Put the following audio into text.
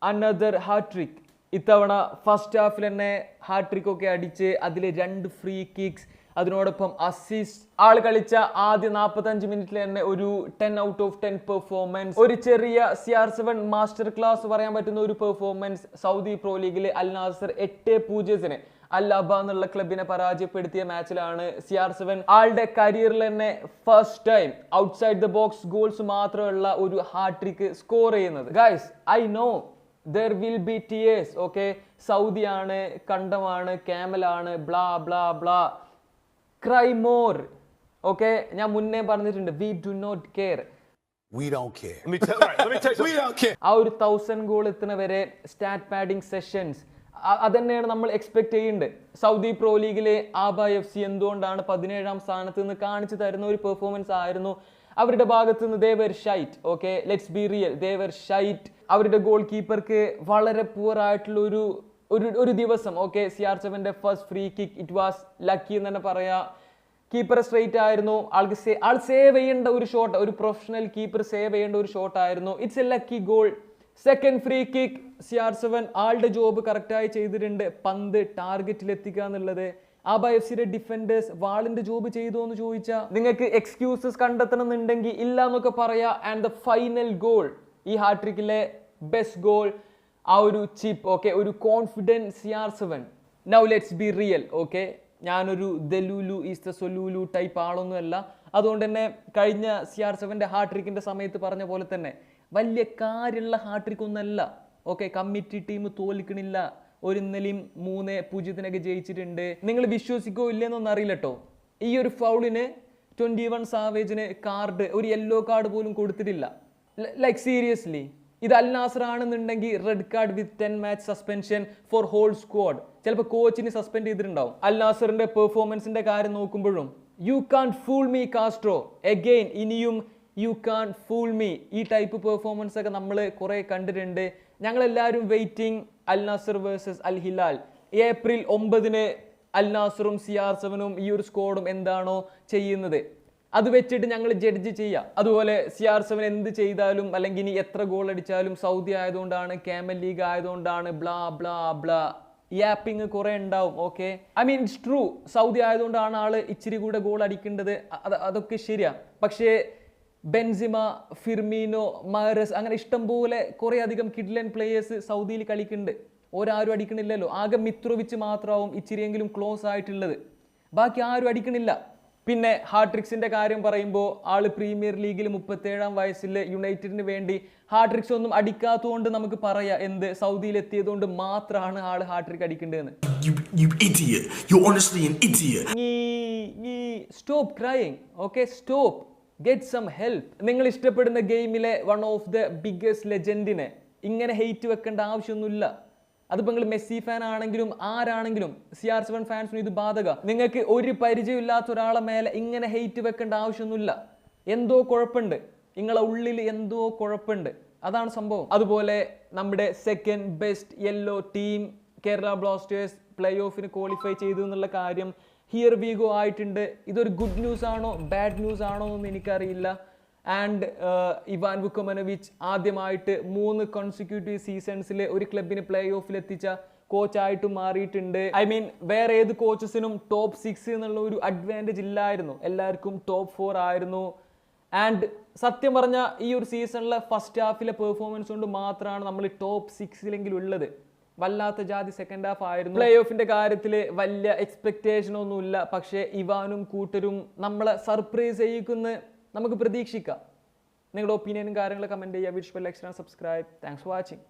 Another hat trick. ഇത്തവണ first ഹാഫിൽ തന്നെ hat trick ഒക്കെ അടിച്ച് അതിൽ 2 ഫ്രീ കിക്സ്, അതിനോടൊപ്പം അസിസ്റ്റ്. ആൾ കളിച്ച ആദ്യ 45 മിനിറ്റിൽ തന്നെ ഒരു 10 ഔട്ട് ഓഫ് 10 പെർഫോമൻസ്. ഒരു ചെറിയ CR7 മാസ്റ്റർ ക്ലാസ് പറയാൻ പറ്റുന്ന ഒരു പെർഫോമൻസ്. സൗദി പ്രോ ലീഗിൽ അൽ നാസർ 8-0 അൽ അബ എന്നുള്ള ക്ലബിനെ പരാജയപ്പെടുത്തിയ മാച്ചിലാണ് CR7 ആളുടെ കരിയറിൽ തന്നെ first time outside the box goals മാത്രമുള്ള ഒരു ഹാട്രിക് സ്കോർ ചെയ്യുന്നത്. Guys, I know there will be tears. okay, സൗദിയാണ്, കണ്ടമാണ്, ക്യാമലാണ്, blah blah blah, cry more. okay, ഞാൻ മുന്നേ പറഞ്ഞിട്ടുണ്ട്, we do not care. We don't care. Let me tell you. We don't care. ആ ഒരു 1000 ഗോൾ എത്തുന്ന വരെ സ്റ്റാറ്റ് പാഡിംഗ് സെഷൻസ് അതന്നെയാണ് നമ്മൾ എക്സ്പെക്ട് ചെയ്യുന്നുണ്ട്. സൗദി പ്രോ ലീഗിലെ ആബ FC എന്തുകൊണ്ടാണ് 17ാം സ്ഥാനത്ത് നിന്ന് കാണിച്ചു തരുന്ന ഒരു പെർഫോമൻസ് ആയിരുന്നു അവരുടെ ഭാഗത്ത് നിന്ന്. They were shite. Okay, let's be real, they were shite. അവരുടെ ഗോൾ കീപ്പർക്ക് വളരെ പുവർ ആയിട്ടുള്ള ഒരു ദിവസം. ഓക്കെ, CR7ന്റെ first free kick it was lucky എന്ന് തന്നെ പറയാ. കീപ്പർ സ്ട്രൈറ്റ് ആയിരുന്നു. ആൾ സേവ് ചെയ്യേണ്ട ഒരു ഷോട്ട്, ഒരു പ്രൊഫഷണൽ കീപ്പർ സേവ് ചെയ്യേണ്ട ഒരു ഷോട്ട് ആയിരുന്നു. It's A lucky goal. Second free kick CR7 ആളുടെ ജോബ് കറക്റ്റായി ചെയ്തിട്ടുണ്ട്. പന്ത് ടാർഗറ്റിൽ എത്തിക്കുക എന്നുള്ളത്. ആബ FCയുടെ ഡിഫൻഡേഴ്സ് വാളിന്റെ ജോബ് ചെയ്തു എന്ന് ചോദിച്ചാൽ നിങ്ങൾക്ക് എക്സ്ക്യൂസസ് കണ്ടെത്തണം എന്നുണ്ടെങ്കിൽ ഇല്ല എന്നൊക്കെ പറയാ. ആൻഡ് ദ ഫൈനൽ ഗോൾ, ഈ ഹാട്രിക്കിലെ ബെസ്റ്റ് ഗോൾ, ആ ഒരു ചിപ്പ്. ഓക്കെ, ഒരു confident CR7. Now let's be real. Okay, ഞാനൊരു ദലൂലു ഈസ് ദ സൊലൂലു ടൈപ്പ് ആളൊന്നുമല്ല. അതുകൊണ്ട് തന്നെ കഴിഞ്ഞ CR7ന്റെ ഹാട്രിക്കിന്റെ സമയത്ത് പറഞ്ഞ പോലെ തന്നെ വലിയ കാര്യമുള്ള ഹാട്രിക് ഒന്നല്ല. ഓക്കെ, കമ്മിറ്റി ടീം തോൽക്കണില്ല. ഒരു ഇന്നലെയും 3-0 ജയിച്ചിട്ടുണ്ട്. നിങ്ങൾ വിശ്വസിക്കോ ഇല്ലെന്നൊന്നും അറിയില്ല കേട്ടോ. ഈ ഒരു ഫൗളിന് 21 സാവേജിന് കാർഡ്, ഒരു യെല്ലോ കാർഡ് പോലും കൊടുത്തിട്ടില്ല. ലൈക്ക് സീരിയസ്ലി, ഇത് അൽ നാസർ ആണെന്നുണ്ടെങ്കിൽ red card with 10 match suspension for whole squad. ചിലപ്പോൾ കോച്ചിന് സസ്പെൻഡ് ചെയ്തിട്ടുണ്ടാവും. അൽ നാസറിന്റെ പെർഫോമൻസിന്റെ കാര്യം നോക്കുമ്പോഴും you can fool me Castro again, ഇനിയും യു കാൺ ഫൂൾ മീ. ഈ ടൈപ്പ് പെർഫോമൻസ് ഒക്കെ നമ്മൾ കുറെ കണ്ടിട്ടുണ്ട്. ഞങ്ങളെല്ലാവരും waiting Al Nassr versus Al Hilal. April 9 Al നാസറും CR7ഉം ഈ ഒരു സ്ക്വാഡും എന്താണോ ചെയ്യുന്നത് അത് വെച്ചിട്ട് ഞങ്ങൾ ജഡ്ജ് ചെയ്യാം. അതുപോലെ CR7 എന്ത് ചെയ്താലും അല്ലെങ്കിൽ ഇനി എത്ര ഗോൾ അടിച്ചാലും സൗദി ആയതുകൊണ്ടാണ്, ക്യാമൽ ലീഗ് ആയതുകൊണ്ടാണ്, ബ്ലാ ബ്ലാ ബ്ലാ, യാപ്പിങ് കുറെ ഉണ്ടാവും. Okay, I mean it's true. Saudi ആയതുകൊണ്ടാണ് ആള് ഇച്ചിരി കൂടെ ഗോൾ അടിക്കേണ്ടത്, അതൊക്കെ ശരിയാ. പക്ഷേ ബെൻസിമ, ഫിർമീനോ, മാരസ്, അങ്ങനെ ഇഷ്ടംപോലെ കുറെ അധികം കിഡ്ലൻ പ്ലേയേഴ്സ് സൗദിയിൽ കളിക്കുന്നുണ്ട്. ഒരാരും അടിക്കണില്ലല്ലോ. ആകെ മിത്രോവിച്ച് മാത്രമാവും ഇച്ചിരിയെങ്കിലും ക്ലോസ് ആയിട്ടുള്ളത്, ബാക്കി ആരും അടിക്കണില്ല. പിന്നെ ഹാട്രിക്സിന്റെ കാര്യം പറയുമ്പോൾ ആള് പ്രീമിയർ ലീഗിൽ 37ാം വയസ്സിൽ യുണൈറ്റഡിന് വേണ്ടി ഹാട്രിക്സ് ഒന്നും അടിക്കാത്തതുകൊണ്ട് നമുക്ക് പറയാം എന്ത്, സൗദിയിൽ എത്തിയതുകൊണ്ട് മാത്രമാണ് ആള് ഹാട്രിക് അടിക്കേണ്ടതെന്ന്. Stop crying. Okay, stop, get some help. നിങ്ങൾ ഇഷ്ടപ്പെടുന്ന ഗെയിമിലെ വൺ ഓഫ് ദ ബിഗ്ഗസ്റ്റ് ലെജൻഡിനെ ഇങ്ങനെ ഹെയ്റ്റ് വെക്കേണ്ട ആവശ്യമൊന്നുമില്ല. അതിപ്പോൾ നിങ്ങൾ മെസ്സി ഫാൻ ആണെങ്കിലും ആരാണെങ്കിലും CR7 ഫാൻസിനും ഇത് ബാധക. നിങ്ങൾക്ക് ഒരു പരിചയമില്ലാത്ത ഒരാളെ മേലെ ഇങ്ങനെ ഹെയ്റ്റ് വെക്കേണ്ട ആവശ്യമൊന്നുമില്ല. എന്തോ കുഴപ്പമുണ്ട്, നിങ്ങളെ ഉള്ളിൽ എന്തോ കുഴപ്പമുണ്ട്, അതാണ് സംഭവം. അതുപോലെ നമ്മുടെ second best yellow team Kerala Blasters play ഓഫിന് ക്വാളിഫൈ ചെയ്തു എന്നുള്ള കാര്യം ഹിയർ വി ഗോ ആയിട്ടുണ്ട്. ഇതൊരു ഗുഡ് ന്യൂസ് ആണോ ബാഡ് ന്യൂസ് ആണോ എന്ന് എനിക്കറിയില്ല. ആൻഡ് ഇവാൻ വുക്കോമനോവിച്ച് ആദ്യമായിട്ട് 3 കോൺസിക്യൂട്ടീവ് സീസൺസിൽ ഒരു ക്ലബിന് പ്ലേ ഓഫിൽ എത്തിച്ച കോച്ചായിട്ട് മാറിയിട്ടുണ്ട്. ഐ മീൻ വേറെ ഏത് കോച്ചസിനും ടോപ്പ് 6 എന്നുള്ള ഒരു അഡ്വാൻറ്റേജ് ഇല്ലായിരുന്നു, എല്ലാവർക്കും ടോപ്പ് 4 ആയിരുന്നു. ആൻഡ് സത്യം പറഞ്ഞ ഈ ഒരു സീസണിലെ ഫസ്റ്റ് ഹാഫിലെ പെർഫോമൻസ് കൊണ്ട് മാത്രമാണ് നമ്മൾ ടോപ്പ് 6 ഉള്ളത്. വല്ലാത്ത ജാതി സെക്കൻഡ് ഹാഫ് ആയിരുന്നു. പ്ലേ ഓഫിന്റെ കാര്യത്തിൽ വലിയ എക്സ്പെക്ടേഷൻ ഒന്നുമില്ല. പക്ഷേ ഇവാനും കൂട്ടരും നമ്മളെ സർപ്രൈസ് ചെയ്യിക്കുന്ന നമുക്ക് പ്രതീക്ഷിക്കാം. നിങ്ങളുടെ ഒപ്പീനിയനും കാര്യങ്ങളും കമന്റ് ചെയ്യുക. Wish bell, like, subscribe. Thanks for watching.